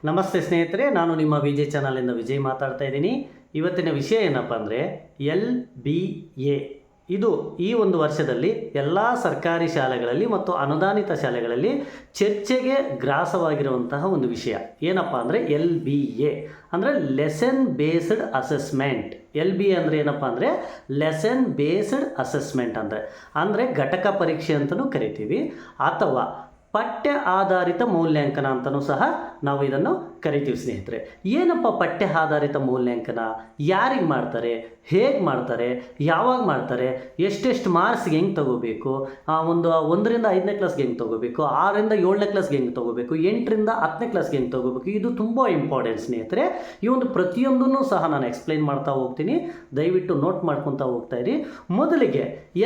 ನಮಸ್ತೆ ಸ್ನೇಹಿತರೆ, ನಾನು ನಿಮ್ಮ ವಿಜಯ್ ಚಾನಲಿಂದ ವಿಜಯ್ ಮಾತಾಡ್ತಾ ಇದ್ದೀನಿ. ಇವತ್ತಿನ ವಿಷಯ ಏನಪ್ಪ ಅಂದರೆ LBA. ಇದು ಈ ಒಂದು ವರ್ಷದಲ್ಲಿ ಎಲ್ಲ ಸರ್ಕಾರಿ ಶಾಲೆಗಳಲ್ಲಿ ಮತ್ತು ಅನುದಾನಿತ ಶಾಲೆಗಳಲ್ಲಿ ಚರ್ಚೆಗೆ ಗ್ರಾಸವಾಗಿರುವಂತಹ ಒಂದು ವಿಷಯ ಏನಪ್ಪ ಅಂದರೆ LBA ಅಂದರೆ ಲೆಸನ್ ಬೇಸ್ಡ್ ಅಸೆಸ್ಮೆಂಟ್. LBA ಅಂದರೆ ಏನಪ್ಪ ಅಂದರೆ ಲೆಸನ್ ಬೇಸ್ಡ್ ಅಸೆಸ್ಮೆಂಟ್ ಅಂದರೆ ಘಟಕ ಪರೀಕ್ಷೆ ಅಂತಲೂ ಕರಿತೀವಿ, ಅಥವಾ ಪಠ್ಯ ಆಧಾರಿತ ಮೌಲ್ಯಾಂಕನ ಅಂತಲೂ ಸಹ ನಾವು ಇದನ್ನು ಕರಿತೀವಿ. ಸ್ನೇಹಿತರೆ, ಏನಪ್ಪ ಪಠ್ಯ ಆಧಾರಿತ ಮೌಲ್ಯಾಂಕನ? ಯಾರಿಗೆ ಮಾಡ್ತಾರೆ, ಹೇಗೆ ಮಾಡ್ತಾರೆ, ಯಾವಾಗ ಮಾಡ್ತಾರೆ, ಎಷ್ಟೆಷ್ಟು ಮಾರ್ಕ್ಸ್ಗೆ ಹೆಂಗೆ ತೊಗೋಬೇಕು, 1ರಿಂದ 5ನೇ ಕ್ಲಾಸ್ಗೆ ಹೆಂಗೆ ತೊಗೋಬೇಕು, 6ರಿಂದ 7ನೇ ಕ್ಲಾಸ್ಗೆ ಹೆಂಗೆ ತೊಗೋಬೇಕು, 8ರಿಂದ 10ನೇ ಕ್ಲಾಸ್ಗೆ ಹೆಂಗೆ ತೊಗೋಬೇಕು, ಇದು ತುಂಬ ಇಂಪಾರ್ಟೆಂಟ್ ಸ್ನೇಹಿತರೆ. ಈ ಒಂದು ಪ್ರತಿಯೊಂದನ್ನು ಸಹ ನಾನು ಎಕ್ಸ್ಪ್ಲೈನ್ ಮಾಡ್ತಾ ಹೋಗ್ತೀನಿ, ದಯವಿಟ್ಟು ನೋಟ್ ಮಾಡ್ಕೊತಾ ಹೋಗ್ತಾ ಇರಿ. ಮೊದಲಿಗೆ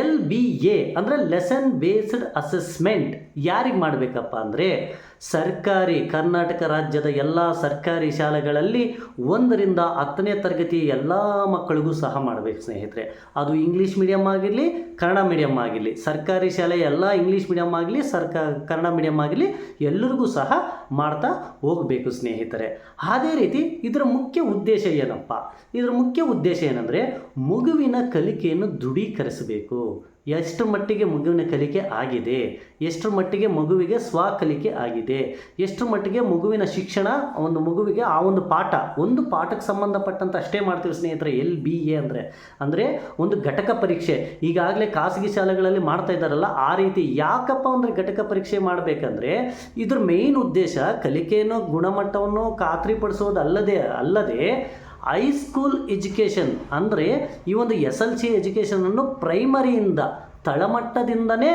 LBA ಅಂದರೆ ಲೆಸನ್ ಬೇಸ್ಡ್ ಅಸೆಸ್ಮೆಂಟ್ ಯಾರಿಗೆ ಮಾಡಬೇಕಪ್ಪ ಅಂದರೆ ಸರ್ಕಾರಿ ಕರ್ನಾಟಕ ರಾಜ್ಯದ ಎಲ್ಲ ಸರ್ಕಾರಿ ಶಾಲೆಗಳಲ್ಲಿ 1ರಿಂದ 10ನೇ ತರಗತಿ ಎಲ್ಲ ಮಕ್ಕಳಿಗೂ ಸಹ ಮಾಡಬೇಕು ಸ್ನೇಹಿತರೆ. ಅದು ಇಂಗ್ಲೀಷ್ ಮೀಡಿಯಮ್ ಆಗಿರಲಿ, ಕನ್ನಡ ಮೀಡಿಯಮ್ ಆಗಿರಲಿ, ಸರ್ಕಾರಿ ಶಾಲೆ ಎಲ್ಲ ಇಂಗ್ಲೀಷ್ ಮೀಡಿಯಮ್ ಆಗಲಿ, ಕನ್ನಡ ಮೀಡಿಯಮ್ ಆಗಲಿ, ಎಲ್ಲರಿಗೂ ಸಹ ಮಾಡ್ತಾ ಹೋಗಬೇಕು ಸ್ನೇಹಿತರೆ. ಅದೇ ರೀತಿ ಇದರ ಮುಖ್ಯ ಉದ್ದೇಶ ಏನಪ್ಪ? ಇದರ ಮುಖ್ಯ ಉದ್ದೇಶ ಏನಂದರೆ ಮಗುವಿನ ಕಲಿಕೆಯನ್ನು ದೃಢೀಕರಿಸಬೇಕು. ಎಷ್ಟು ಮಟ್ಟಿಗೆ ಮಗುವಿನ ಕಲಿಕೆ ಆಗಿದೆ, ಎಷ್ಟರ ಮಟ್ಟಿಗೆ ಮಗುವಿಗೆ ಸ್ವಕಲಿಕೆ ಆಗಿದೆ, ಎಷ್ಟರ ಮಟ್ಟಿಗೆ ಮಗುವಿನ ಶಿಕ್ಷಣ, ಒಂದು ಮಗುವಿಗೆ ಆ ಒಂದು ಪಾಠಕ್ಕೆ ಸಂಬಂಧಪಟ್ಟಂತ ಅಷ್ಟೇ ಮಾಡ್ತೀವಿ ಸ್ನೇಹಿತರೆ. LBA ಅಂದರೆ ಒಂದು ಘಟಕ ಪರೀಕ್ಷೆ. ಈಗಾಗಲೇ ಖಾಸಗಿ ಶಾಲೆಗಳಲ್ಲಿ ಮಾಡ್ತಾ ಇದ್ದಾರಲ್ಲ, ಆ ರೀತಿ ಯಾಕಪ್ಪ ಅಂದರೆ ಘಟಕ ಪರೀಕ್ಷೆ ಮಾಡಬೇಕಂದ್ರೆ ಇದ್ರ ಮೇಯ್ನ್ ಉದ್ದೇಶ ಕಲಿಕೆಯನ್ನು ಗುಣಮಟ್ಟವನ್ನು ಖಾತ್ರಿಪಡಿಸೋದಲ್ಲದೆ ಹೈಸ್ಕೂಲ್ ಎಜುಕೇಷನ್ ಅಂದರೆ ಈ ಒಂದು SLC ಎಜುಕೇಷನನ್ನು ಪ್ರೈಮರಿಯಿಂದ ತಳಮಟ್ಟದಿಂದನೇ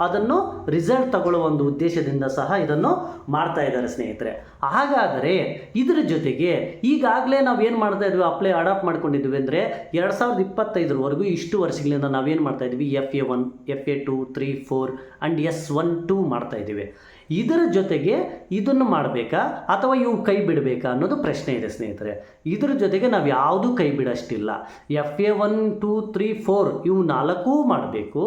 ಅದನ್ನು ರಿಸಲ್ಟ್ ತಗೊಳ್ಳೋ ಒಂದು ಉದ್ದೇಶದಿಂದ ಸಹ ಇದನ್ನು ಮಾಡ್ತಾ ಇದ್ದಾರೆ ಸ್ನೇಹಿತರೆ. ಹಾಗಾದರೆ ಇದರ ಜೊತೆಗೆ ಈಗಾಗಲೇ ನಾವೇನು ಮಾಡ್ತಾ ಇದ್ವಿ, ಅಡಾಪ್ಟ್ ಮಾಡ್ಕೊಂಡಿದ್ವಿ ಅಂದರೆ 2025ವರೆಗೂ ಇಷ್ಟು ವರ್ಷಗಳಿಂದ ನಾವೇನು ಮಾಡ್ತಾ ಇದ್ವಿ, FA1, FA2, 3, 4 ಆ್ಯಂಡ್ S1, 2 ಮಾಡ್ತಾ ಇದ್ದೀವಿ. ಇದರ ಜೊತೆಗೆ ಇದನ್ನು ಮಾಡಬೇಕಾ ಅಥವಾ ಇವು ಕೈ ಬಿಡಬೇಕಾ ಅನ್ನೋದು ಪ್ರಶ್ನೆ ಇದೆ ಸ್ನೇಹಿತರೆ. ಇದರ ಜೊತೆಗೆ ನಾವು ಯಾವುದೂ ಕೈ ಬಿಡೋಷ್ಟಿಲ್ಲ. FA1, 2, 3, 4 ಇವು 4 ಮಾಡಬೇಕು.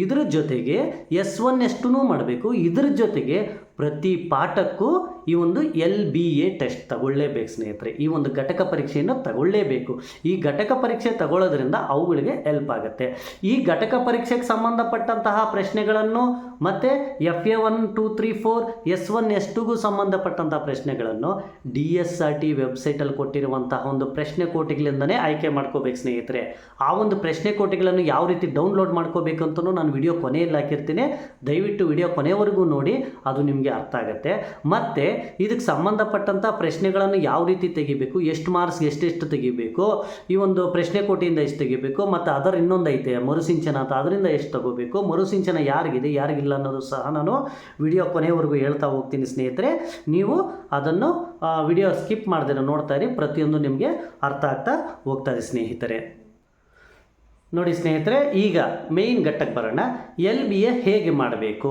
ಇದರ ಜೊತೆಗೆ S1, S2 ಮಾಡಬೇಕು. ಇದರ ಜೊತೆಗೆ ಪ್ರತಿ ಪಾಠಕ್ಕೂ ಈ ಒಂದು LBA ಟೆಸ್ಟ್ ತಗೊಳ್ಳೇಬೇಕು ಸ್ನೇಹಿತರೆ. ಈ ಒಂದು ಘಟಕ ಪರೀಕ್ಷೆಯನ್ನು ತಗೊಳ್ಳೇಬೇಕು. ಈ ಘಟಕ ಪರೀಕ್ಷೆ ತಗೊಳ್ಳೋದ್ರಿಂದ ಅವುಗಳಿಗೆ ಹೆಲ್ಪ್ ಆಗುತ್ತೆ. ಈ ಘಟಕ ಪರೀಕ್ಷೆಗೆ ಸಂಬಂಧಪಟ್ಟಂತಹ ಪ್ರಶ್ನೆಗಳನ್ನು ಮತ್ತು FA1, 2, 3, 4, S1, S2ಗೂ ಸಂಬಂಧಪಟ್ಟಂತಹ ಪ್ರಶ್ನೆಗಳನ್ನು DSRT ವೆಬ್ಸೈಟಲ್ಲಿ ಕೊಟ್ಟಿರುವಂತಹ ಒಂದು ಪ್ರಶ್ನೆ ಕೋಟಿಗಳಿಂದನೇ ಆಯ್ಕೆ ಮಾಡ್ಕೋಬೇಕು ಸ್ನೇಹಿತರೆ. ಆ ಒಂದು ಪ್ರಶ್ನೆ ಕೋಟಿಗಳನ್ನು ಯಾವ ರೀತಿ ಡೌನ್ಲೋಡ್ ಮಾಡ್ಕೋಬೇಕು ಅಂತಲೂ ನಾನು ವಿಡಿಯೋ ಕೊನೆಯಲ್ಲಿ ಹಾಕಿರ್ತೀನಿ. ದಯವಿಟ್ಟು ವಿಡಿಯೋ ಕೊನೆವರೆಗೂ ನೋಡಿ, ಅದು ನಿಮಗೆ ಅರ್ಥ ಆಗುತ್ತೆ. ಮತ್ತು ಇದಕ್ಕೆ ಸಂಬಂಧಪಟ್ಟಂಥ ಪ್ರಶ್ನೆಗಳನ್ನು ಯಾವ ರೀತಿ ತೆಗಿಬೇಕು, ಎಷ್ಟು ಮಾರ್ಕ್ಸ್ಗೆ ಎಷ್ಟೆಷ್ಟು ತೆಗಿಬೇಕು, ಈ ಒಂದು ಪ್ರಶ್ನೆ ಕೋಟಿಯಿಂದ ಎಷ್ಟು ತೆಗಿಬೇಕು, ಮತ್ತು ಅದರ ಇನ್ನೊಂದು ಐತೆ ಮರುಸಿಂಚನ ಅಂತ, ಅದರಿಂದ ಎಷ್ಟು ತಗೋಬೇಕು, ಮರುಸಿಂಚನ ಯಾರಿಗಿದೆ ಯಾರಿಗಿಲ್ಲ ಅನ್ನೋದು ಸಹ ನಾನು ವಿಡಿಯೋ ಕೊನೆಯವರೆಗೂ ಹೇಳ್ತಾ ಹೋಗ್ತೀನಿ ಸ್ನೇಹಿತರೆ. ನೀವು ಅದನ್ನು ವಿಡಿಯೋ ಸ್ಕಿಪ್ ಮಾಡ್ದಿರ ನೋಡ್ತಾ ಇರಿ, ಪ್ರತಿಯೊಂದು ನಿಮಗೆ ಅರ್ಥ ಆಗ್ತಾ ಹೋಗ್ತಾರೆ ಸ್ನೇಹಿತರೆ. ನೋಡಿ ಸ್ನೇಹಿತರೆ, ಈಗ ಮೇಯ್ನ್ ಘಟ್ಟಕ್ಕೆ ಬರೋಣ. LBA ಹೇಗೆ ಮಾಡಬೇಕು,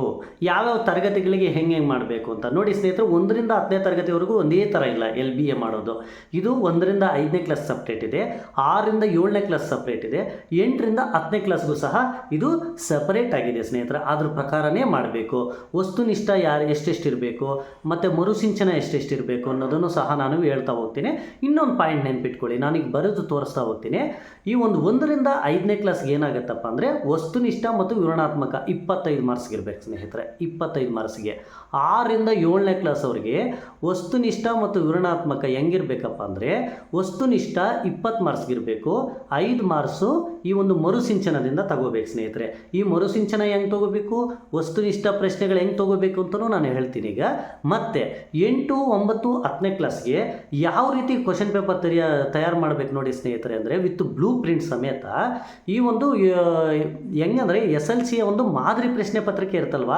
ಯಾವ್ಯಾವ ತರಗತಿಗಳಿಗೆ ಹೆಂಗೆ ಮಾಡಬೇಕು ಅಂತ ನೋಡಿ ಸ್ನೇಹಿತರೆ. 1ರಿಂದ 10ನೇ ತರಗತಿವರೆಗೂ ಒಂದೇ ಥರ ಇಲ್ಲ LBA ಮಾಡೋದು. ಇದು 1ರಿಂದ 5ನೇ ಕ್ಲಾಸ್ ಸಪ್ರೇಟ್ ಇದೆ, 6ರಿಂದ 7ನೇ ಕ್ಲಾಸ್ ಸಪ್ರೇಟ್ ಇದೆ, 8ರಿಂದ 10ನೇ ಕ್ಲಾಸ್ಗೂ ಸಹ ಇದು ಸಪರೇಟ್ ಆಗಿದೆ ಸ್ನೇಹಿತರೆ. ಅದ್ರ ಪ್ರಕಾರನೇ ಮಾಡಬೇಕು. ವಸ್ತುನಿಷ್ಠ ಎಷ್ಟೆಷ್ಟು ಇರಬೇಕು ಮತ್ತು ಮರುಸಿಂಚನ ಎಷ್ಟೆಷ್ಟು ಇರಬೇಕು ಅನ್ನೋದನ್ನು ಸಹ ನಾನು ಹೇಳ್ತಾ ಹೋಗ್ತೀನಿ. ಇನ್ನೊಂದು ಪಾಯಿಂಟ್ ನೆನ್ಪಿಟ್ಕೊಳ್ಳಿ, ನಾನೀಗ ಬರೆದು ತೋರಿಸ್ತಾ ಹೋಗ್ತೀನಿ. ಈ ಒಂದು 1ರಿಂದ 5ನೇ ಕ್ಲಾಸ್ಗೆ ಏನಾಗುತ್ತಪ್ಪ ಅಂದರೆ ವಸ್ತುನಿಷ್ಠ ಮತ್ತು ವಿವರಣಾತ್ಮಕ 25 ಮಾರ್ಕ್ಸ್ಗೆ ಇರಬೇಕು ಸ್ನೇಹಿತರೆ. 25 ಮಾರ್ಕ್ಸ್ಗೆ. 6ರಿಂದ 7ನೇ ಕ್ಲಾಸ್ ಅವರಿಗೆ ವಸ್ತುನಿಷ್ಠ ಮತ್ತು ವಿವರಣಾತ್ಮಕ ಹೆಂಗಿರ್ಬೇಕಪ್ಪ ಅಂದರೆ ವಸ್ತುನಿಷ್ಠ 20 ಮಾರ್ಕ್ಸ್ಗೆ ಇರಬೇಕು. 5 ಮಾರ್ಕ್ಸು ಈ ಒಂದು ಮರುಸಿಂಚನದಿಂದ ತಗೋಬೇಕು ಸ್ನೇಹಿತರೆ. ಈ ಮರುಸಿಂಚನ ಹೆಂಗೆ ತಗೋಬೇಕು, ವಸ್ತುನಿಷ್ಠ ಪ್ರಶ್ನೆಗಳು ಹೆಂಗೆ ತಗೋಬೇಕು ಅಂತಲೂ ನಾನು ಹೇಳ್ತೀನಿ ಈಗ. ಮತ್ತು 8, 9, 10ನೇ ಕ್ಲಾಸ್ಗೆ ಯಾವ ರೀತಿ ಕ್ವಶನ್ ಪೇಪರ್ ತಯಾರು ಮಾಡಬೇಕು ನೋಡಿ ಸ್ನೇಹಿತರೆ ಅಂದರೆ ವಿತ್ ಬ್ಲೂ ಪ್ರಿಂಟ್ ಸಮೇತ. ಈ ಒಂದು ಹೆಂಗಂದರೆ SLCಯ ಒಂದು ಮಾದರಿ ಪ್ರಶ್ನೆ ಪತ್ರಿಕೆ ಇರುತ್ತಲ್ವ,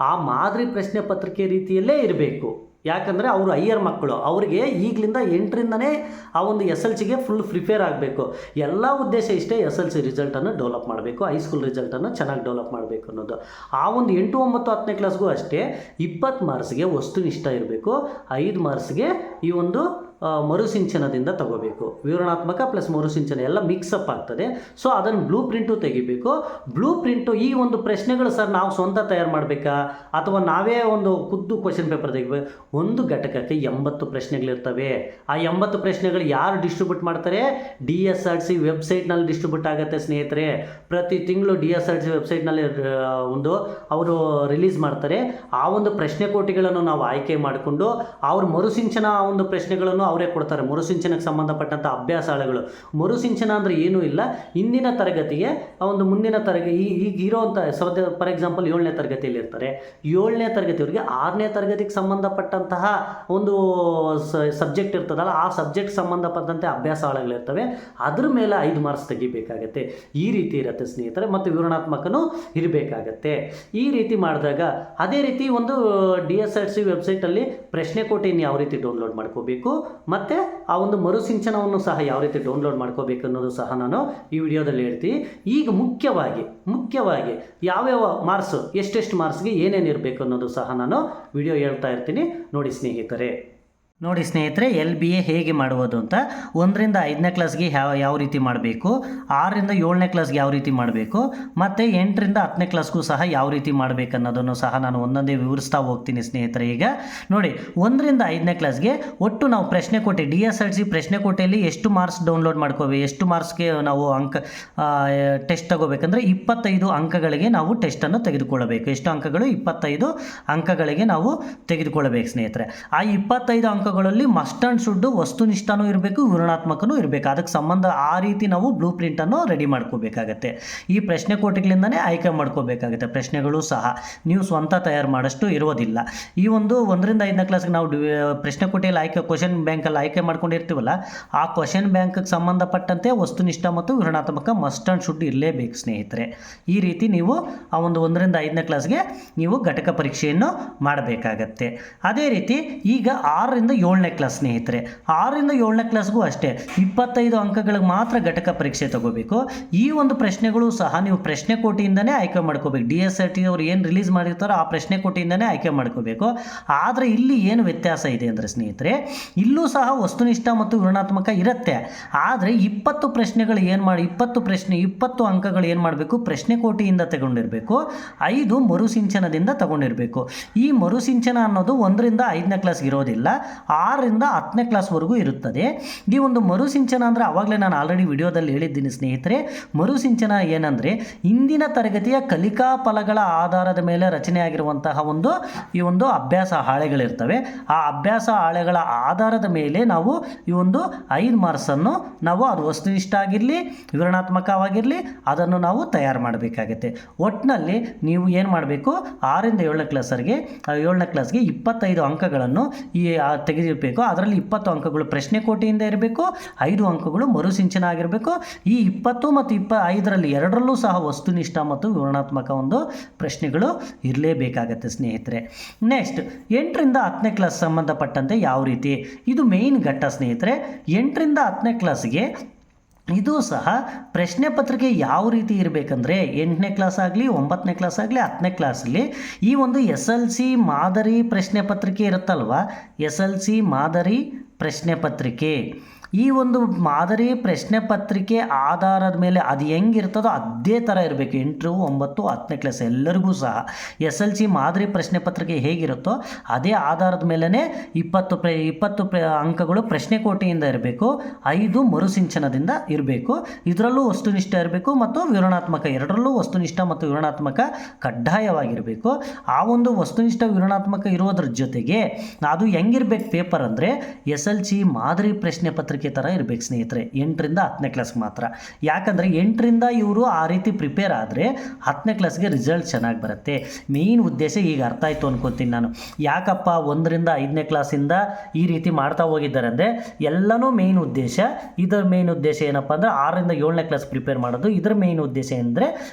ಆ ಮಾದರಿ ಪ್ರಶ್ನೆ ಪತ್ರಿಕೆ ರೀತಿಯಲ್ಲೇ ಇರಬೇಕು. ಯಾಕಂದರೆ ಅವರು ಹೈಯರ್ ಮಕ್ಕಳು, ಅವರಿಗೆ ಈಗಲಿಂದ 8ರಿಂದನೇ ಆ ಒಂದು SLCಗೆ ಫುಲ್ ಪ್ರಿಪೇರ್ ಆಗಬೇಕು. ಎಲ್ಲ ಉದ್ದೇಶ ಇಷ್ಟೇ, SLC ರಿಸಲ್ಟನ್ನು ಡೆವಲಪ್ ಮಾಡಬೇಕು, ಹೈಸ್ಕೂಲ್ ರಿಸಲ್ಟನ್ನು ಚೆನ್ನಾಗಿ ಡೆವಲಪ್ ಮಾಡಬೇಕು ಅನ್ನೋದು. ಆ ಒಂದು 8, 9, 10ನೇ ಕ್ಲಾಸ್ಗೂ ಅಷ್ಟೇ 20 ಮಾರ್ಕ್ಸ್ಗೆ ವಸ್ತುನಿಷ್ಠ ಇರಬೇಕು, 5 ಮಾರ್ಕ್ಸ್ಗೆ ಈ ಒಂದು ಮರುಸಿಂಚನದಿಂದ ತಗೋಬೇಕು. ವಿವರಣಾತ್ಮಕ ಪ್ಲಸ್ ಮರುಸಿಂಚನ ಎಲ್ಲ ಮಿಕ್ಸಪ್ ಆಗ್ತದೆ. ಸೊ ಅದನ್ನು ಬ್ಲೂ ಪ್ರಿಂಟು ತೆಗಿಬೇಕು. ಬ್ಲೂ ಪ್ರಿಂಟು ಈ ಒಂದು ಪ್ರಶ್ನೆಗಳು ಸರ್ ನಾವು ಸ್ವಂತ ತಯಾರು ಮಾಡಬೇಕಾ ಅಥವಾ ನಾವೇ ಒಂದು ಖುದ್ದು ಕ್ವಶನ್ ಪೇಪರ್ ತೆಗಿಬೇಕು? ಒಂದು ಘಟಕಕ್ಕೆ 80 ಪ್ರಶ್ನೆಗಳಿರ್ತವೆ. ಆ 80 ಪ್ರಶ್ನೆಗಳು ಯಾರು ಡಿಸ್ಟ್ರಿಬ್ಯೂಟ್ ಮಾಡ್ತಾರೆ? DSRC ವೆಬ್ಸೈಟ್ನಲ್ಲಿ ಡಿಸ್ಟ್ರಿಬ್ಯೂಟ್ ಆಗುತ್ತೆ ಸ್ನೇಹಿತರೆ. ಪ್ರತಿ ತಿಂಗಳು DSRC ವೆಬ್ಸೈಟ್ನಲ್ಲಿ ಅವರು ರಿಲೀಸ್ ಮಾಡ್ತಾರೆ. ಆ ಒಂದು ಪ್ರಶ್ನೆ ಕೋಟಿಗಳನ್ನು ನಾವು ಆಯ್ಕೆ ಮಾಡಿಕೊಂಡು ಅವ್ರ ಮರುಸಿಂಚನ ಆ ಒಂದು ಪ್ರಶ್ನೆಗಳನ್ನು ಅವರೇ ಕೊಡ್ತಾರೆ. ಮರುಸಿಂಚನಕ್ಕೆ ಸಂಬಂಧಪಟ್ಟಂಥ ಅಭ್ಯಾಸಾಳಗಳು. ಮರುಸಿಂಚನ ಅಂದರೆ ಏನೂ ಇಲ್ಲ, ಇಂದಿನ ತರಗತಿಗೆ ಒಂದು ಮುಂದಿನ ತರಗತಿ ಈಗ ಇರೋವಂಥ ಫಾರ್ ಎಕ್ಸಾಂಪಲ್ 7ನೇ ತರಗತಿಯಲ್ಲಿ ಇರ್ತಾರೆ. 7ನೇ ತರಗತಿಯವರಿಗೆ 6ನೇ ತರಗತಿಗೆ ಸಂಬಂಧಪಟ್ಟಂತಹ ಒಂದು ಸಬ್ಜೆಕ್ಟ್ ಇರ್ತದಲ್ಲ, ಆ ಸಬ್ಜೆಕ್ಟ್ ಸಂಬಂಧಪಟ್ಟಂತೆ ಅಭ್ಯಾಸಾಳಗಳಿರ್ತವೆ. ಅದ್ರ ಮೇಲೆ 5 ಮಾರ್ಕ್ಸ್ ತೆಗಿಬೇಕಾಗತ್ತೆ. ಈ ರೀತಿ ಇರುತ್ತೆ ಸ್ನೇಹಿತರೆ. ಮತ್ತು ವಿವರಣಾತ್ಮಕನೂ ಇರಬೇಕಾಗತ್ತೆ. ಈ ರೀತಿ ಮಾಡಿದಾಗ ಅದೇ ರೀತಿ ಒಂದು DSRC ವೆಬ್ಸೈಟಲ್ಲಿ ಪ್ರಶ್ನೆ ಕೋಟೆಯನ್ನು ಯಾವ ರೀತಿ ಡೌನ್ಲೋಡ್ ಮಾಡ್ಕೋಬೇಕು ಮತ್ತು ಆ ಒಂದು ಮರುಸಿಂಚನವನ್ನು ಸಹ ಯಾವ ರೀತಿ ಡೌನ್ಲೋಡ್ ಮಾಡ್ಕೋಬೇಕು ಅನ್ನೋದು ಸಹ ನಾನು ಈ ವಿಡಿಯೋದಲ್ಲಿ ಹೇಳ್ತೀನಿ. ಈಗ ಮುಖ್ಯವಾಗಿ ಯಾವ್ಯಾವ ಮಾರ್ಕ್ಸ್ ಎಷ್ಟೆಷ್ಟು ಮಾರ್ಕ್ಸ್ಗೆ ಏನೇನು ಇರಬೇಕು ಅನ್ನೋದು ಸಹ ನಾನು ವಿಡಿಯೋ ಹೇಳ್ತಾ ಇರ್ತೀನಿ. ನೋಡಿ ಸ್ನೇಹಿತರೆ LBA ಹೇಗೆ ಮಾಡುವುದು ಅಂತ. 1ರಿಂದ 5ನೇ ಕ್ಲಾಸ್ಗೆ ಯಾವ ರೀತಿ ಮಾಡಬೇಕು, 6ರಿಂದ 7ನೇ ಕ್ಲಾಸ್ಗೆ ಯಾವ ರೀತಿ ಮಾಡಬೇಕು, ಮತ್ತು 8ರಿಂದ 10ನೇ ಕ್ಲಾಸ್ಗೂ ಸಹ ಯಾವ ರೀತಿ ಮಾಡಬೇಕು ಅನ್ನೋದನ್ನು ಸಹ ನಾನು ಒಂದೊಂದೇ ವಿವರಿಸ್ತಾ ಹೋಗ್ತೀನಿ ಸ್ನೇಹಿತರೆ. ಈಗ ನೋಡಿ, 1ರಿಂದ 5ನೇ ಕ್ಲಾಸ್ಗೆ ಒಟ್ಟು ನಾವು ಪ್ರಶ್ನೆ ಕೋಟೆ DSRC ಪ್ರಶ್ನೆ ಕೋಟೆಯಲ್ಲಿ ಎಷ್ಟು ಮಾರ್ಕ್ಸ್ ಡೌನ್ಲೋಡ್ ಮಾಡ್ಕೋಬೇಕು, ಎಷ್ಟು ಮಾರ್ಕ್ಸ್ಗೆ ನಾವು ಟೆಸ್ಟ್ ತಗೋಬೇಕಂದ್ರೆ 25 ಅಂಕಗಳಿಗೆ ನಾವು ಟೆಸ್ಟನ್ನು ತೆಗೆದುಕೊಳ್ಳಬೇಕು. ಎಷ್ಟು ಅಂಕಗಳು? 25 ಅಂಕಗಳಿಗೆ ನಾವು ತೆಗೆದುಕೊಳ್ಳಬೇಕು ಸ್ನೇಹಿತರೆ. ಆ 25 ಅಂಕಗಳಲ್ಲಿ ಮಸ್ಟ್ ಆ್ಯಂಡ್ ಶುಡ್ ವಸ್ತುನಿಷ್ಠನೂ ಇರಬೇಕು, ವಿವರಣಾತ್ಮಕನೂ ಇರಬೇಕು. ಅದಕ್ಕೆ ಸಂಬಂಧ ಆ ರೀತಿ ನಾವು ಬ್ಲೂ ಪ್ರಿಂಟನ್ನು ರೆಡಿ ಮಾಡ್ಕೋಬೇಕಾಗತ್ತೆ. ಈ ಪ್ರಶ್ನೆ ಕೋಟೆಗಳಿಂದನೇ ಆಯ್ಕೆ ಮಾಡ್ಕೋಬೇಕಾಗುತ್ತೆ. ಪ್ರಶ್ನೆಗಳು ಸಹ ನೀವು ಸ್ವಂತ ತಯಾರು ಮಾಡೋಷ್ಟು ಇರೋದಿಲ್ಲ. ಈ ಒಂದು 1ರಿಂದ 5ನೇ ಕ್ಲಾಸ್ಗೆ ನಾವು ಪ್ರಶ್ನೆ ಕೋಟೆಯಲ್ಲಿ ಕ್ವಶನ್ ಬ್ಯಾಂಕಲ್ಲಿ ಆಯ್ಕೆ ಮಾಡ್ಕೊಂಡಿರ್ತೀವಲ್ಲ, ಆ ಕ್ವಶನ್ ಬ್ಯಾಂಕ್ಗೆ ಸಂಬಂಧಪಟ್ಟಂತೆ ವಸ್ತುನಿಷ್ಠ ಮತ್ತು ವಿವರಣಾತ್ಮಕ ಮಸ್ಟ್ ಆ್ಯಂಡ್ ಶುಡ್ ಇರಲೇಬೇಕು ಸ್ನೇಹಿತರೆ. ಈ ರೀತಿ ನೀವು ಆ ಒಂದು 1ರಿಂದ 5ನೇ ಕ್ಲಾಸ್ಗೆ ನೀವು ಘಟಕ ಪರೀಕ್ಷೆಯನ್ನು ಮಾಡಬೇಕಾಗತ್ತೆ. ಅದೇ ರೀತಿ ಈಗ 6ರಿಂದ 7ನೇ ಕ್ಲಾಸ್ ಸ್ನೇಹಿತರೆ, 6ರಿಂದ 7ನೇ ಕ್ಲಾಸ್ಗೂ ಅಷ್ಟೇ 25 ಅಂಕಗಳಿಗೆ ಮಾತ್ರ ಘಟಕ ಪರೀಕ್ಷೆ ತಗೋಬೇಕು. ಈ ಒಂದು ಪ್ರಶ್ನೆಗಳು ಸಹ ನೀವು ಪ್ರಶ್ನೆ ಕೋಟೆಯಿಂದನೇ ಆಯ್ಕೆ ಮಾಡ್ಕೋಬೇಕು. DSRT ಅವರು ಏನು ರಿಲೀಸ್ ಮಾಡಿರ್ತಾರೋ ಆ ಪ್ರಶ್ನೆ ಕೋಟೆಯಿಂದನೇ ಆಯ್ಕೆ ಮಾಡ್ಕೋಬೇಕು. ಆದರೆ ಇಲ್ಲಿ ಏನು ವ್ಯತ್ಯಾಸ ಇದೆ ಅಂದರೆ ಸ್ನೇಹಿತರೆ, ಇಲ್ಲೂ ಸಹ ವಸ್ತುನಿಷ್ಠ ಮತ್ತು ವಿವರಣಾತ್ಮಕ ಇರುತ್ತೆ. ಆದರೆ 20 ಪ್ರಶ್ನೆಗಳು 20 ಅಂಕಗಳು ಏನು ಮಾಡಬೇಕು? ಪ್ರಶ್ನೆ ಕೋಟೆಯಿಂದ ತಗೊಂಡಿರಬೇಕು. 5 ಮರುಸಿಂಚನದಿಂದ ತಗೊಂಡಿರಬೇಕು. ಈ ಮರುಸಿಂಚನ ಅನ್ನೋದು 1ರಿಂದ 5ನೇ ಕ್ಲಾಸ್ಗೆ ಇರೋದಿಲ್ಲ, 6ರಿಂದ 10ನೇ ಕ್ಲಾಸ್ವರೆಗೂ ಇರುತ್ತದೆ. ಈ ಒಂದು ಮರುಸಿಂಚನ ಅಂದರೆ ಆವಾಗಲೇ ನಾನು ಆಲ್ರೆಡಿ ವಿಡಿಯೋದಲ್ಲಿ ಹೇಳಿದ್ದೀನಿ ಸ್ನೇಹಿತರೆ. ಮರುಸಿಂಚನ ಏನಂದರೆ ಇಂದಿನ ತರಗತಿಯ ಕಲಿಕಾ ಫಲಗಳ ಆಧಾರದ ಮೇಲೆ ರಚನೆಯಾಗಿರುವಂತಹ ಈ ಒಂದು ಅಭ್ಯಾಸ ಹಾಳೆಗಳಿರ್ತವೆ. ಆ ಅಭ್ಯಾಸ ಹಾಳೆಗಳ ಆಧಾರದ ಮೇಲೆ ನಾವು ಈ ಒಂದು 5 ಮಾರ್ಕ್ಸನ್ನು ನಾವು ಅದು ವಸ್ತುನಿಷ್ಠ ಆಗಿರಲಿ ವಿವರಣಾತ್ಮಕವಾಗಿರಲಿ ಅದನ್ನು ನಾವು ತಯಾರು ಮಾಡಬೇಕಾಗುತ್ತೆ. ಒಟ್ಟಿನಲ್ಲಿ ನೀವು ಏನು ಮಾಡಬೇಕು? 6ರಿಂದ 7ನೇ ಕ್ಲಾಸ್ಗೆ 25 ಅಂಕಗಳನ್ನು ತೆಗೆದಿರಬೇಕು. ಅದರಲ್ಲಿ 20 ಅಂಕಗಳು ಪ್ರಶ್ನೆ ಕೋಟೆಯಿಂದ ಇರಬೇಕು, 5 ಅಂಕಗಳು ಮರುಸಿಂಚನ ಆಗಿರಬೇಕು. ಈ 20 ಮತ್ತು 25ರಲ್ಲಿ ಎರಡರಲ್ಲೂ ಸಹ ವಸ್ತುನಿಷ್ಠ ಮತ್ತು ವಿವರಣಾತ್ಮಕ ಒಂದು ಪ್ರಶ್ನೆಗಳು ಇರಲೇಬೇಕಾಗತ್ತೆ ಸ್ನೇಹಿತರೆ. ನೆಕ್ಸ್ಟ್ 8ರಿಂದ 10ನೇ ಕ್ಲಾಸ್ ಸಂಬಂಧಪಟ್ಟಂತೆ ಯಾವ ರೀತಿ, ಇದು ಮೇಯ್ನ್ ಘಟ್ಟ ಸ್ನೇಹಿತರೆ. 8ರಿಂದ 10ನೇ ಕ್ಲಾಸ್ಗೆ ಇದು ಸಹ ಪ್ರಶ್ನೆ ಪತ್ರಿಕೆ ಯಾವ ರೀತಿ ಇರಬೇಕಂದ್ರೆ 8ನೇ ಕ್ಲಾಸ್ ಆಗಲಿ 9ನೇ ಕ್ಲಾಸ್ ಆಗಲಿ 10ನೇ ಕ್ಲಾಸಲ್ಲಿ ಈ ಒಂದು SLC ಮಾದರಿ ಪ್ರಶ್ನೆ ಪತ್ರಿಕೆ ಇರುತ್ತಲ್ವ, SLC ಮಾದರಿ ಪ್ರಶ್ನೆ ಪತ್ರಿಕೆ, ಈ ಒಂದು ಮಾದರಿ ಪ್ರಶ್ನೆ ಪತ್ರಿಕೆ ಆಧಾರದ ಮೇಲೆ ಅದು ಹೆಂಗಿರ್ತದೋ ಅದೇ ಥರ ಇರಬೇಕು. 8, 9, 10ನೇ ಕ್ಲಾಸ್ ಎಲ್ಲರಿಗೂ ಸಹ SLC ಮಾದರಿ ಪ್ರಶ್ನೆ ಪತ್ರಿಕೆ ಹೇಗಿರುತ್ತೋ ಅದೇ ಆಧಾರದ ಮೇಲೇ 20 ಅಂಕಗಳು ಪ್ರಶ್ನೆ ಕೋಟೆಯಿಂದ ಇರಬೇಕು, 5 ಮರುಸಿಂಚನದಿಂದ ಇರಬೇಕು. ಇದರಲ್ಲೂ ವಸ್ತುನಿಷ್ಠ ಇರಬೇಕು ಮತ್ತು ವಿವರಣಾತ್ಮಕ, ಎರಡರಲ್ಲೂ ವಸ್ತುನಿಷ್ಠ ಮತ್ತು ವಿವರಣಾತ್ಮಕ ಕಡ್ಡಾಯವಾಗಿರಬೇಕು. ಆ ಒಂದು ವಸ್ತುನಿಷ್ಠ ವಿವರಣಾತ್ಮಕ ಇರೋದ್ರ ಜೊತೆಗೆ ಅದು ಹೆಂಗಿರ್ಬೇಕು ಪೇಪರ್ ಅಂದರೆ SLC ಮಾದರಿ ಪ್ರಶ್ನೆ ಪತ್ರಿಕೆ ಥರ ಇರಬೇಕು ಸ್ನೇಹಿತರೆ. 8ರಿಂದ 10ನೇ ಕ್ಲಾಸ್ಗೆ ಮಾತ್ರ. ಯಾಕಂದರೆ 8ರಿಂದ ಇವರು ಆ ರೀತಿ ಪ್ರಿಪೇರ್ ಆದರೆ 10ನೇ ಕ್ಲಾಸ್ಗೆ ರಿಸಲ್ಟ್ ಚೆನ್ನಾಗಿ ಬರುತ್ತೆ. ಮೇಯ್ನ್ ಉದ್ದೇಶ ಈಗ ಅರ್ಥ ಆಯಿತು ಅನ್ಕೋತೀನಿ ನಾನು. ಯಾಕಪ್ಪ 1ರಿಂದ 5ನೇ ಕ್ಲಾಸಿಂದ ಈ ರೀತಿ ಮಾಡ್ತಾ ಹೋಗಿದ್ದಾರೆ ಅಂದರೆ ಎಲ್ಲನೂ ಮೇಯ್ನ್ ಉದ್ದೇಶ. ಇದರ ಮೇಯ್ನ್ ಉದ್ದೇಶ ಏನಪ್ಪ ಅಂದರೆ 6ರಿಂದ 7ನೇ ಕ್ಲಾಸ್ ಪ್ರಿಪೇರ್ ಮಾಡೋದು. ಇದರ ಮೇಯ್ನ್ ಉದ್ದೇಶ ಅಂದರೆ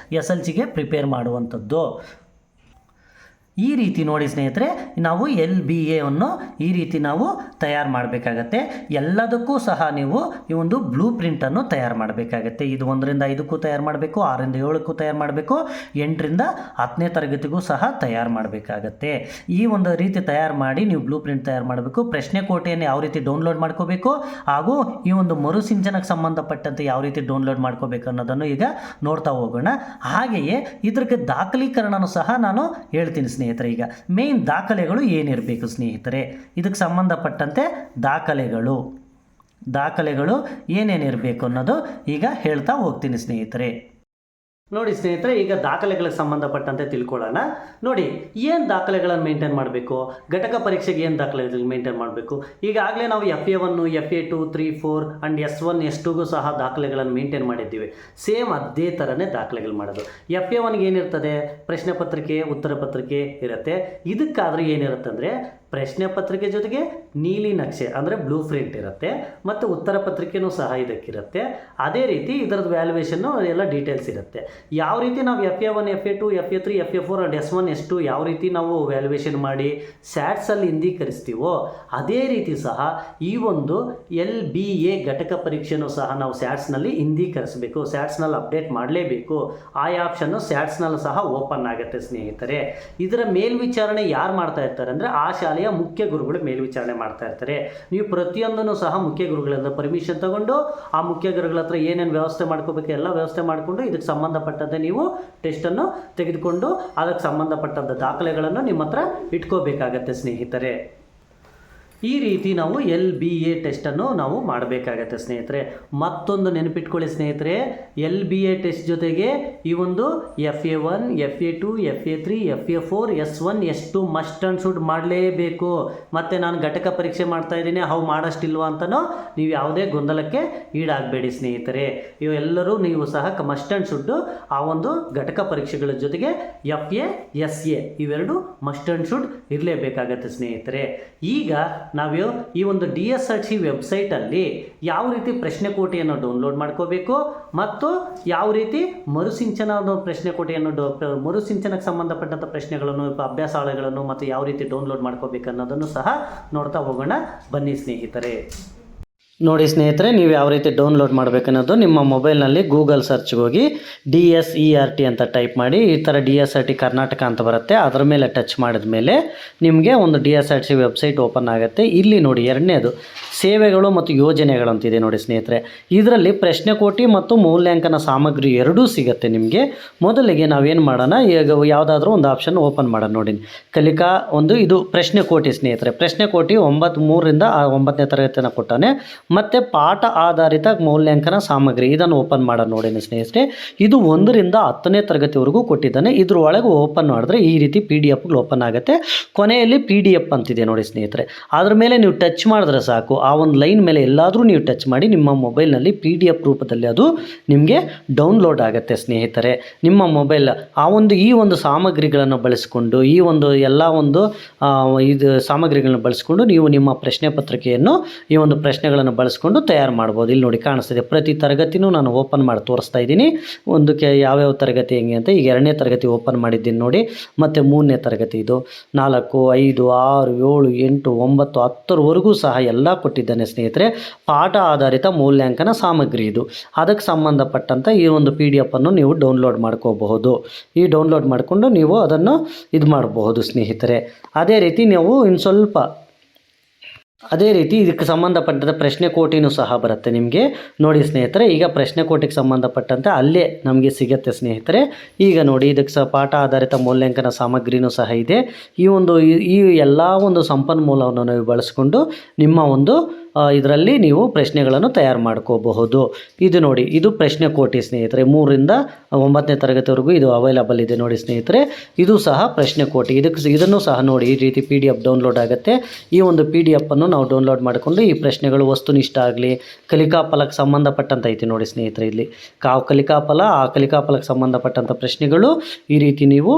SLCಗೆ ಪ್ರಿಪೇರ್ ಮಾಡುವಂಥದ್ದು. ಈ ರೀತಿ ನೋಡಿ ಸ್ನೇಹಿತರೆ, ನಾವು LBAವನ್ನು ಈ ರೀತಿ ನಾವು ತಯಾರು ಮಾಡಬೇಕಾಗತ್ತೆ. ಎಲ್ಲದಕ್ಕೂ ಸಹ ನೀವು ಈ ಒಂದು ಬ್ಲೂ ಪ್ರಿಂಟನ್ನು ತಯಾರು ಮಾಡಬೇಕಾಗತ್ತೆ. ಇದು 1ರಿಂದ 5ಕ್ಕೂ ತಯಾರು ಮಾಡಬೇಕು, 6ರಿಂದ 7ಕ್ಕೂ ತಯಾರು ಮಾಡಬೇಕು, 8ರಿಂದ 10ನೇ ತರಗತಿಗೂ ಸಹ ತಯಾರು ಮಾಡಬೇಕಾಗತ್ತೆ. ಈ ಒಂದು ರೀತಿ ತಯಾರು ಮಾಡಿ ನೀವು ಬ್ಲೂ ಪ್ರಿಂಟ್ ತಯಾರು ಮಾಡಬೇಕು. ಪ್ರಶ್ನೆ ಕೋಟೆಯನ್ನು ಯಾವ ರೀತಿ ಡೌನ್ಲೋಡ್ ಮಾಡ್ಕೋಬೇಕು ಹಾಗೂ ಈ ಒಂದು ಮರುಸಿಂಚನಕ್ಕೆ ಸಂಬಂಧಪಟ್ಟಂತೆ ಯಾವ ರೀತಿ ಡೌನ್ಲೋಡ್ ಮಾಡ್ಕೋಬೇಕು ಅನ್ನೋದನ್ನು ಈಗ ನೋಡ್ತಾ ಹೋಗೋಣ. ಹಾಗೆಯೇ ಇದಕ್ಕೆ ದಾಖಲೀಕರಣನೂ ಸಹ ನಾನು ಹೇಳ್ತೀನಿ ಸ್ನೇಹಿತರೆ. ಈಗ ಮೇನ್ ದಾಖಲೆಗಳು ಏನಿರಬೇಕು ಸ್ನೇಹಿತರೆ, ಇದಕ್ಕೆ ಸಂಬಂಧಪಟ್ಟಂತೆ ದಾಖಲೆಗಳು ಏನೇನಿರಬೇಕು ಅನ್ನೋದು ಈಗ ಹೇಳ್ತಾ ಹೋಗ್ತೀನಿ ಸ್ನೇಹಿತರೆ. ನೋಡಿ ಸ್ನೇಹಿತರೆ, ಈಗ ದಾಖಲೆಗಳಿಗೆ ಸಂಬಂಧಪಟ್ಟಂತೆ ತಿಳ್ಕೊಳ್ಳೋಣ. ನೋಡಿ, ಏನು ದಾಖಲೆಗಳನ್ನು ಮೇಂಟೈನ್ ಮಾಡಬೇಕು, ಘಟಕ ಪರೀಕ್ಷೆಗೆ ಏನು ದಾಖಲೆಗಳು ಮೇಂಟೈನ್ ಮಾಡಬೇಕು. ಈಗಾಗಲೇ ನಾವು FA1, FA2, 3, 4 ಆ್ಯಂಡ್ S1, S2ಗೂ ಸಹ ದಾಖಲೆಗಳನ್ನು ಮೇಂಟೈನ್ ಮಾಡಿದ್ದೀವಿ. ಸೇಮ್ ಅದೇ ಥರನೇ ದಾಖಲೆಗಳು ಮಾಡೋದು. FA1ಗೆ ಏನಿರ್ತದೆ, ಪ್ರಶ್ನೆ ಪತ್ರಿಕೆ, ಉತ್ತರ ಪತ್ರಿಕೆ ಇರುತ್ತೆ. ಇದಕ್ಕಾದರೂ ಏನಿರುತ್ತೆ ಅಂದರೆ ಪ್ರಶ್ನೆ ಪತ್ರಿಕೆ ಜೊತೆಗೆ ನೀಲಿ ನಕ್ಷೆ ಅಂದರೆ ಬ್ಲೂ ಪ್ರಿಂಟ್ ಇರುತ್ತೆ, ಮತ್ತು ಉತ್ತರ ಪತ್ರಿಕೆನೂ ಸಹ ಇದಕ್ಕಿರುತ್ತೆ. ಅದೇ ರೀತಿ ಇದರದ್ದು ವ್ಯಾಲ್ಯೂಯೇಷನ್ನು ಎಲ್ಲ ಡೀಟೇಲ್ಸ್ ಇರುತ್ತೆ. ಯಾವ ರೀತಿ ನಾವು FA1, FA2, FA3, FA4 and S1, S2 ಯಾವ ರೀತಿ ನಾವು ವ್ಯಾಲ್ಯೂಯೇಷನ್ ಮಾಡಿ ಸ್ಯಾಟ್ಸಲ್ಲಿ ಹಿಂದೀಕರಿಸ್ತೀವೋ ಅದೇ ರೀತಿ ಸಹ ಈ ಒಂದು LBA ಘಟಕ ಪರೀಕ್ಷೆನೂ ಸಹ ನಾವು ಸ್ಯಾಟ್ಸ್ನಲ್ಲಿ ಹಿಂದೀಕರಿಸಬೇಕು. ಸ್ಯಾಟ್ಸ್ನಲ್ಲಿ ಅಪ್ಡೇಟ್ ಮಾಡಲೇಬೇಕು. ಆ ಆಪ್ಷನ್ನು ಸ್ಯಾಟ್ಸ್ನಲ್ಲಿ ಸಹ ಓಪನ್ ಆಗುತ್ತೆ ಸ್ನೇಹಿತರೆ. ಇದರ ಮೇಲ್ವಿಚಾರಣೆ ಯಾರು ಮಾಡ್ತಾ ಇರ್ತಾರೆ ಅಂದರೆ ಆ ಶಾಲೆಯ ಮುಖ್ಯ ಗುರುಗಳು ಮೇಲ್ವಿಚಾರಣೆ ಮಾಡ್ತಾ ಇರ್ತಾರೆ. ನೀವು ಪ್ರತಿಯೊಂದನ್ನು ಸಹ ಮುಖ್ಯ ಗುರುಗಳಿಂದ ಪರ್ಮಿಷನ್ ತಗೊಂಡು ಆ ಮುಖ್ಯ ಗುರುಗಳ ಹತ್ರ ಏನೇನು ವ್ಯವಸ್ಥೆ ಮಾಡ್ಕೋಬೇಕು ಎಲ್ಲ ವ್ಯವಸ್ಥೆ ಮಾಡಿಕೊಂಡು ಇದಕ್ಕೆ ಸಂಬಂಧಪಟ್ಟಂತೆ ನೀವು ಟೆಸ್ಟನ್ನು ತೆಗೆದುಕೊಂಡು ಅದಕ್ಕೆ ಸಂಬಂಧಪಟ್ಟಂಥ ದಾಖಲೆಗಳನ್ನು ನಿಮ್ಮ ಹತ್ರ ಇಟ್ಕೋಬೇಕಾಗತ್ತೆ ಸ್ನೇಹಿತರೆ. ಈ ರೀತಿ ನಾವು LBA ಟೆಸ್ಟನ್ನು ನಾವು ಮಾಡಬೇಕಾಗತ್ತೆ ಸ್ನೇಹಿತರೆ. ಮತ್ತೊಂದು ನೆನಪಿಟ್ಕೊಳ್ಳಿ ಸ್ನೇಹಿತರೆ, LBA ಟೆಸ್ಟ್ ಜೊತೆಗೆ ಈ ಒಂದು FA1, FA2, FA3, FA4, S1, S2 must and should ಮಾಡಲೇಬೇಕು. ಮತ್ತು ನಾನು ಘಟಕ ಪರೀಕ್ಷೆ ಮಾಡ್ತಾ ಇದ್ದೀನಿ ಅವು ಮಾಡೋಷ್ಟಿಲ್ವ ಅಂತನೋ ನೀವು ಯಾವುದೇ ಗೊಂದಲಕ್ಕೆ ಈಡಾಗಬೇಡಿ ಸ್ನೇಹಿತರೆ. ಇವೆಲ್ಲರೂ ನೀವು ಸಹ ಮಸ್ಟ್ ಆ್ಯಂಡ್ ಶುಡ್ಡು ಆ ಒಂದು ಘಟಕ ಪರೀಕ್ಷೆಗಳ ಜೊತೆಗೆ FA, SA ಇವೆರಡು ಮಸ್ಟ್ ಆ್ಯಂಡ್ ಶುಡ್ ಇರಲೇಬೇಕಾಗತ್ತೆ ಸ್ನೇಹಿತರೆ. ಈಗ ನಾವು ಈ ಒಂದು DSRC ವೆಬ್ಸೈಟಲ್ಲಿ ಯಾವ ರೀತಿ ಪ್ರಶ್ನೆ ಕೋಟೆಯನ್ನು ಡೌನ್ಲೋಡ್ ಮಾಡ್ಕೋಬೇಕು ಮತ್ತು ಯಾವ ರೀತಿ ಮರುಸಿಂಚನ ಪ್ರಶ್ನೆ ಕೋಟೆಯನ್ನು ಮರುಸಿಂಚನಕ್ಕೆ ಸಂಬಂಧಪಟ್ಟಂಥ ಪ್ರಶ್ನೆಗಳನ್ನು, ಅಭ್ಯಾಸಾಳಗಳನ್ನು ಮತ್ತು ಯಾವ ರೀತಿ ಡೌನ್ಲೋಡ್ ಮಾಡ್ಕೋಬೇಕು ಅನ್ನೋದನ್ನು ಸಹ ನೋಡ್ತಾ ಹೋಗೋಣ ಬನ್ನಿ ಸ್ನೇಹಿತರೆ. ನೋಡಿ ಸ್ನೇಹಿತರೆ, ನೀವು ಯಾವ ರೀತಿ ಡೌನ್ಲೋಡ್ ಮಾಡಬೇಕನ್ನೋದು ನಿಮ್ಮ ಮೊಬೈಲ್ನಲ್ಲಿ ಗೂಗಲ್ ಸರ್ಚ್ಗೆ ಹೋಗಿ DSERT ಅಂತ ಟೈಪ್ ಮಾಡಿ ಈ ಥರ DSRT ಕರ್ನಾಟಕ ಅಂತ ಬರುತ್ತೆ. ಅದರ ಮೇಲೆ ಟಚ್ ಮಾಡಿದ ಮೇಲೆ ನಿಮಗೆ ಒಂದು DSRC ವೆಬ್ಸೈಟ್ ಓಪನ್ ಆಗುತ್ತೆ. ಇಲ್ಲಿ ನೋಡಿ ಎರಡನೇದು ಸೇವೆಗಳು ಮತ್ತು ಯೋಜನೆಗಳು ಅಂತಿದೆ ನೋಡಿ ಸ್ನೇಹಿತರೆ. ಇದರಲ್ಲಿ ಪ್ರಶ್ನೆ ಕೋಟಿ ಮತ್ತು ಮೌಲ್ಯಾಂಕನ ಸಾಮಗ್ರಿ ಎರಡೂ ಸಿಗುತ್ತೆ ನಿಮಗೆ. ಮೊದಲಿಗೆ ನಾವೇನು ಮಾಡೋಣ, ಈಗ ಯಾವುದಾದ್ರೂ ಒಂದು ಆಪ್ಷನ್ ಓಪನ್ ಮಾಡೋಣ. ನೋಡಿ, ಕಲಿಕಾ ಒಂದು ಇದು ಪ್ರಶ್ನೆ ಕೋಟಿ ಸ್ನೇಹಿತರೆ. ಪ್ರಶ್ನೆ ಕೋಟಿ 3ರಿಂದ 9ನೇ ತರಗತಿಯನ್ನು ಕೊಟ್ಟಾನೆ. ಮತ್ತು ಪಾಠ ಆಧಾರಿತ ಮೌಲ್ಯಾಂಕನ ಸಾಮಗ್ರಿ ಇದನ್ನು ಓಪನ್ ಮಾಡೋಣ ನೋಡಿ ಸ್ನೇಹಿತರೆ. ಇದು 1ರಿಂದ 10ನೇ ತರಗತಿವರೆಗೂ ಕೊಟ್ಟಿದ್ದಾನೆ. ಇದ್ರೊಳಗೆ ಓಪನ್ ಮಾಡಿದ್ರೆ ಈ ರೀತಿ PDFಗಳು ಓಪನ್ ಆಗುತ್ತೆ. ಕೊನೆಯಲ್ಲಿ PDF ಅಂತಿದೆ ನೋಡಿ ಸ್ನೇಹಿತರೆ. ಅದ್ರ ಮೇಲೆ ನೀವು ಟಚ್ ಮಾಡಿದ್ರೆ ಸಾಕು. ಆ ಒಂದು ಲೈನ್ ಮೇಲೆ ಎಲ್ಲಾದರೂ ನೀವು ಟಚ್ ಮಾಡಿ ನಿಮ್ಮ ಮೊಬೈಲ್ನಲ್ಲಿ PDF ರೂಪದಲ್ಲಿ ಅದು ನಿಮಗೆ ಡೌನ್ಲೋಡ್ ಆಗುತ್ತೆ ಸ್ನೇಹಿತರೆ. ನಿಮ್ಮ ಮೊಬೈಲ್ ಈ ಒಂದು ಸಾಮಗ್ರಿಗಳನ್ನು ಬಳಸಿಕೊಂಡು ಈ ಒಂದು ಎಲ್ಲ ಒಂದು ಇದು ಸಾಮಗ್ರಿಗಳನ್ನು ಬಳಸಿಕೊಂಡು ನೀವು ನಿಮ್ಮ ಪ್ರಶ್ನೆ ಪತ್ರಿಕೆಯನ್ನು ಈ ಒಂದು ಪ್ರಶ್ನೆಗಳನ್ನು ಬಳಸಿಕೊಂಡು ತಯಾರು ಮಾಡ್ಬೋದು. ಇಲ್ಲಿ ನೋಡಿ ಕಾಣಿಸ್ತಿದೆ, ಪ್ರತಿ ತರಗತಿನೂ ನಾನು ಓಪನ್ ಮಾಡಿ ತೋರಿಸ್ತಾ ಇದ್ದೀನಿ. ಒಂದಕ್ಕೆ ಯಾವ್ಯಾವ ತರಗತಿ ಹೆಂಗೆ ಅಂತ. ಈಗ 2ನೇ ತರಗತಿ ಓಪನ್ ಮಾಡಿದ್ದೀನಿ ನೋಡಿ. ಮತ್ತು 3ನೇ ತರಗತಿ ಇದು 4, 5, 6, 7, 8, 9, 10ರವರೆಗೂ ಸಹ ಎಲ್ಲ ಕೊಟ್ಟಿದ್ದಾನೆ ಸ್ನೇಹಿತರೆ. ಪಾಠ ಆಧಾರಿತ ಮೌಲ್ಯಾಂಕನ ಸಾಮಗ್ರಿ ಇದು. ಅದಕ್ಕೆ ಸಂಬಂಧಪಟ್ಟಂಥ ಈ ಒಂದು PDF ಅನ್ನು ನೀವು ಡೌನ್ಲೋಡ್ ಮಾಡ್ಕೋಬಹುದು. ಈ ಡೌನ್ಲೋಡ್ ಮಾಡಿಕೊಂಡು ನೀವು ಅದನ್ನು ಇದು ಮಾಡಬಹುದು ಸ್ನೇಹಿತರೆ. ಅದೇ ರೀತಿ ನೀವು ಅದೇ ರೀತಿ ಇದಕ್ಕೆ ಸಂಬಂಧಪಟ್ಟಂಥ ಪ್ರಶ್ನೆ ಕೋಟಿನೂ ಸಹ ಬರುತ್ತೆ ನಿಮಗೆ. ನೋಡಿ ಸ್ನೇಹಿತರೆ, ಈಗ ಪ್ರಶ್ನೆ ಕೋಟಿಗೆ ಸಂಬಂಧಪಟ್ಟಂತೆ ಅಲ್ಲೇ ನಮಗೆ ಸಿಗುತ್ತೆ ಸ್ನೇಹಿತರೆ. ಈಗ ನೋಡಿ, ಇದಕ್ಕೆ ಪಾಠ ಆಧಾರಿತ ಮೌಲ್ಯಾಂಕನ ಸಾಮಗ್ರಿನೂ ಸಹ ಇದೆ. ಈ ಎಲ್ಲ ಒಂದು ಸಂಪನ್ಮೂಲವನ್ನು ನೀವು ಬಳಸಿಕೊಂಡು ನಿಮ್ಮ ಒಂದು ಇದರಲ್ಲಿ ನೀವು ಪ್ರಶ್ನೆಗಳನ್ನು ತಯಾರು ಮಾಡ್ಕೋಬಹುದು. ಇದು ನೋಡಿ, ಇದು ಪ್ರಶ್ನೆ ಕೋಟಿ ಸ್ನೇಹಿತರೆ. 3ರಿಂದ 9ನೇ ತರಗತಿವರೆಗೂ ಇದು ಅವೈಲಬಲ್ ಇದೆ ನೋಡಿ ಸ್ನೇಹಿತರೆ. ಇದು ಸಹ ಪ್ರಶ್ನೆ ಕೋಟಿ. ಇದನ್ನು ಸಹ ನೋಡಿ ಈ ರೀತಿ PDF ಡೌನ್ಲೋಡ್ ಆಗುತ್ತೆ. ಈ ಒಂದು PDF ಅನ್ನು ನಾವು ಡೌನ್ಲೋಡ್ ಮಾಡಿಕೊಂಡು ಈ ಪ್ರಶ್ನೆಗಳು ವಸ್ತುನಿಷ್ಠ ಆಗಲಿ, ಕಲಿಕಾಫಲಕ್ಕೆ ಸಂಬಂಧಪಟ್ಟಂತ ಐತಿ ನೋಡಿ ಸ್ನೇಹಿತರೆ. ಇಲ್ಲಿ ಕಲಿಕಾಫಲ, ಆ ಕಲಿಕಾಫಲಕ್ಕೆ ಸಂಬಂಧಪಟ್ಟಂಥ ಪ್ರಶ್ನೆಗಳು ಈ ರೀತಿ ನೀವು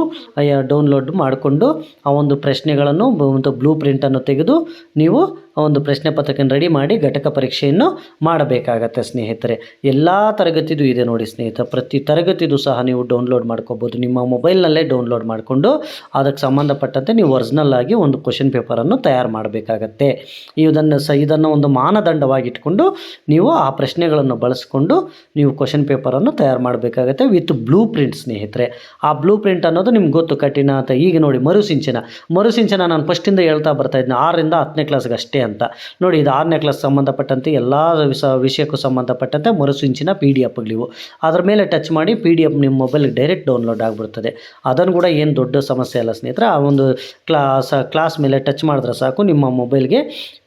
ಡೌನ್ಲೋಡ್ ಮಾಡಿಕೊಂಡು ಆ ಒಂದು ಪ್ರಶ್ನೆಗಳನ್ನು ಒಂದು ಬ್ಲೂ ಪ್ರಿಂಟನ್ನು ತೆಗೆದು ನೀವು ಒಂದು ಪ್ರಶ್ನೆ ಪತ್ರಿಕೆಯನ್ನು ರೆಡಿ ಮಾಡಿ ಘಟಕ ಪರೀಕ್ಷೆಯನ್ನು ಮಾಡಬೇಕಾಗತ್ತೆ ಸ್ನೇಹಿತರೆ. ಎಲ್ಲ ತರಗತಿದು ಇದೆ ನೋಡಿ ಸ್ನೇಹಿತರೆ, ಪ್ರತಿ ತರಗತಿದು ಸಹ ನೀವು ಡೌನ್ಲೋಡ್ ಮಾಡ್ಕೋಬೋದು. ನಿಮ್ಮ ಮೊಬೈಲ್ನಲ್ಲೇ ಡೌನ್ಲೋಡ್ ಮಾಡಿಕೊಂಡು ಅದಕ್ಕೆ ಸಂಬಂಧಪಟ್ಟಂತೆ ನೀವು ಒರಿಜಿನಲ್ ಆಗಿ ಒಂದು ಕ್ವಶನ್ ಪೇಪರನ್ನು ತಯಾರು ಮಾಡಬೇಕಾಗತ್ತೆ. ಇದನ್ನು ಒಂದು ಮಾನದಂಡವಾಗಿಟ್ಕೊಂಡು ನೀವು ಆ ಪ್ರಶ್ನೆಗಳನ್ನು ಬಳಸಿಕೊಂಡು ನೀವು ಕ್ವಶನ್ ಪೇಪರನ್ನು ತಯಾರು ಮಾಡಬೇಕಾಗತ್ತೆ ವಿತ್ ಬ್ಲೂ ಪ್ರಿಂಟ್ ಸ್ನೇಹಿತರೆ. ಆ ಬ್ಲೂ ಪ್ರಿಂಟ್ ಅನ್ನೋದು ನಿಮ್ಗೆ ಗೊತ್ತು ಕಠಿಣ ಅಂತ. ಈಗ ನೋಡಿ ಮರುಸಿಂಚನ ನಾನು ಫಸ್ಟಿಂದ ಹೇಳ್ತಾ ಬರ್ತಾ ಇದ್ದೀನಿ 6ರಿಂದ 10ನೇ ಕ್ಲಾಸ್ಗೆ ಅಷ್ಟೇ ಅಂತ. ನೋಡಿ ಇದು 6ನೇ ಕ್ಲಾಸ್ ಸಂಬಂಧಪಟ್ಟಂತೆ ಎಲ್ಲ ವಿಷಯಕ್ಕೂ ಸಂಬಂಧಪಟ್ಟಂತೆ ಮರುಸಿಂಚಿನ PDF ಅದ್ರ ಮೇಲೆ ಟಚ್ ಮಾಡಿ PDF ನಿಮ್ಮ ಮೊಬೈಲ್ಗೆ ಡೈರೆಕ್ಟ್ ಡೌನ್ಲೋಡ್ ಆಗಿಬಿಡ್ತದೆ. ಅದನ್ನು ಕೂಡ ಏನು ದೊಡ್ಡ ಸಮಸ್ಯೆ ಅಲ್ಲ ಸ್ನೇಹಿತರೆ. ಆ ಒಂದು ಕ್ಲಾಸ್ ಮೇಲೆ ಟಚ್ ಮಾಡಿದ್ರೆ ಸಾಕು, ನಿಮ್ಮ ಮೊಬೈಲ್ಗೆ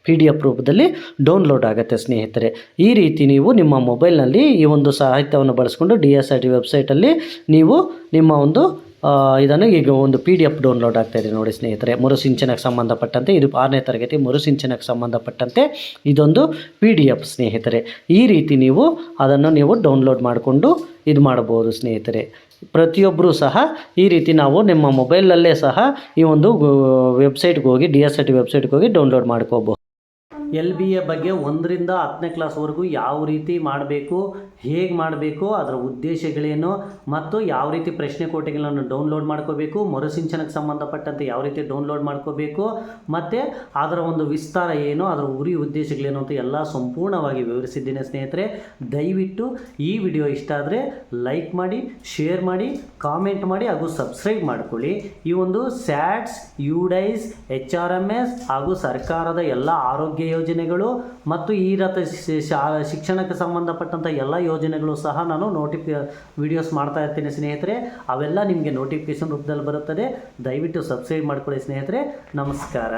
PDF ರೂಪದಲ್ಲಿ ಡೌನ್ಲೋಡ್ ಆಗುತ್ತೆ ಸ್ನೇಹಿತರೆ. ಈ ರೀತಿ ನೀವು ನಿಮ್ಮ ಮೊಬೈಲ್ನಲ್ಲಿ ಈ ಒಂದು ಸಾಹಿತ್ಯವನ್ನು ಬಳಸ್ಕೊಂಡು DSRT ವೆಬ್ಸೈಟಲ್ಲಿ ನೀವು ನಿಮ್ಮ ಒಂದು ಇದನ್ನು ಈಗ ಒಂದು PDF ಡೌನ್ಲೋಡ್ ಆಗ್ತಾಯಿದೆ ನೋಡಿ ಸ್ನೇಹಿತರೆ. ಮರುಸಿಂಚನಕ್ಕೆ ಸಂಬಂಧಪಟ್ಟಂತೆ ಇದು 6ನೇ ತರಗತಿ ಮರುಸಿಂಚನಕ್ಕೆ ಸಂಬಂಧಪಟ್ಟಂತೆ ಇದೊಂದು PDF ಸ್ನೇಹಿತರೆ. ಈ ರೀತಿ ನೀವು ಅದನ್ನು ಡೌನ್ಲೋಡ್ ಮಾಡಿಕೊಂಡು ಇದು ಮಾಡಬಹುದು ಸ್ನೇಹಿತರೆ. ಪ್ರತಿಯೊಬ್ಬರೂ ಸಹ ಈ ರೀತಿ ನಾವು ನಿಮ್ಮ ಮೊಬೈಲಲ್ಲೇ ಸಹ ಈ ಒಂದು ವೆಬ್ಸೈಟ್ಗೆ ಹೋಗಿ DSRT ವೆಬ್ಸೈಟ್ಗೆ ಹೋಗಿ ಡೌನ್ಲೋಡ್ ಮಾಡ್ಕೋಬಹುದು. LBA ಬಗ್ಗೆ 1ರಿಂದ 10ನೇ ಕ್ಲಾಸ್ವರೆಗೂ ಯಾವ ರೀತಿ ಮಾಡಬೇಕು, ಹೇಗೆ ಮಾಡಬೇಕು, ಅದರ ಉದ್ದೇಶಗಳೇನು ಮತ್ತು ಯಾವ ರೀತಿ ಪ್ರಶ್ನೆ ಕೋಟೆಗಳನ್ನು ಡೌನ್ಲೋಡ್ ಮಾಡ್ಕೋಬೇಕು, ಮರುಸಿಂಚನಕ್ಕೆ ಸಂಬಂಧಪಟ್ಟಂತೆ ಯಾವ ರೀತಿ ಡೌನ್ಲೋಡ್ ಮಾಡ್ಕೋಬೇಕು ಮತ್ತು ಅದರ ಒಂದು ವಿಸ್ತಾರ ಏನು, ಅದರ ಗುರಿ ಉದ್ದೇಶಗಳೇನು ಅಂತ ಎಲ್ಲ ಸಂಪೂರ್ಣವಾಗಿ ವಿವರಿಸಿದ್ದೇನೆ ಸ್ನೇಹಿತರೆ. ದಯವಿಟ್ಟು ಈ ವಿಡಿಯೋ ಇಷ್ಟ ಆದರೆ ಲೈಕ್ ಮಾಡಿ, ಶೇರ್ ಮಾಡಿ, ಕಾಮೆಂಟ್ ಮಾಡಿ ಹಾಗೂ ಸಬ್ಸ್ಕ್ರೈಬ್ ಮಾಡ್ಕೊಳ್ಳಿ. ಈ ಒಂದು SATS, UDIS, HRMS ಹಾಗೂ ಸರ್ಕಾರದ ಎಲ್ಲ ಆರೋಗ್ಯ ಯೋಜನೆಗಳು ಮತ್ತು ಈ ಶಿಕ್ಷಣಕ್ಕೆ ಸಂಬಂಧಪಟ್ಟಂಥ ಎಲ್ಲ ಯೋಜನೆಗಳು ಸಹ ನಾನು ವಿಡಿಯೋಸ್ ಮಾಡ್ತಾ ಇರ್ತೀನಿ ಸ್ನೇಹಿತರೆ. ಅವೆಲ್ಲ ನಿಮಗೆ ನೋಟಿಫಿಕೇಶನ್ ರೂಪದಲ್ಲಿ ಬರುತ್ತದೆ. ದಯವಿಟ್ಟು ಸಬ್ಸ್ಕ್ರೈಬ್ ಮಾಡ್ಕೊಳ್ಳಿ ಸ್ನೇಹಿತರೆ. ನಮಸ್ಕಾರ.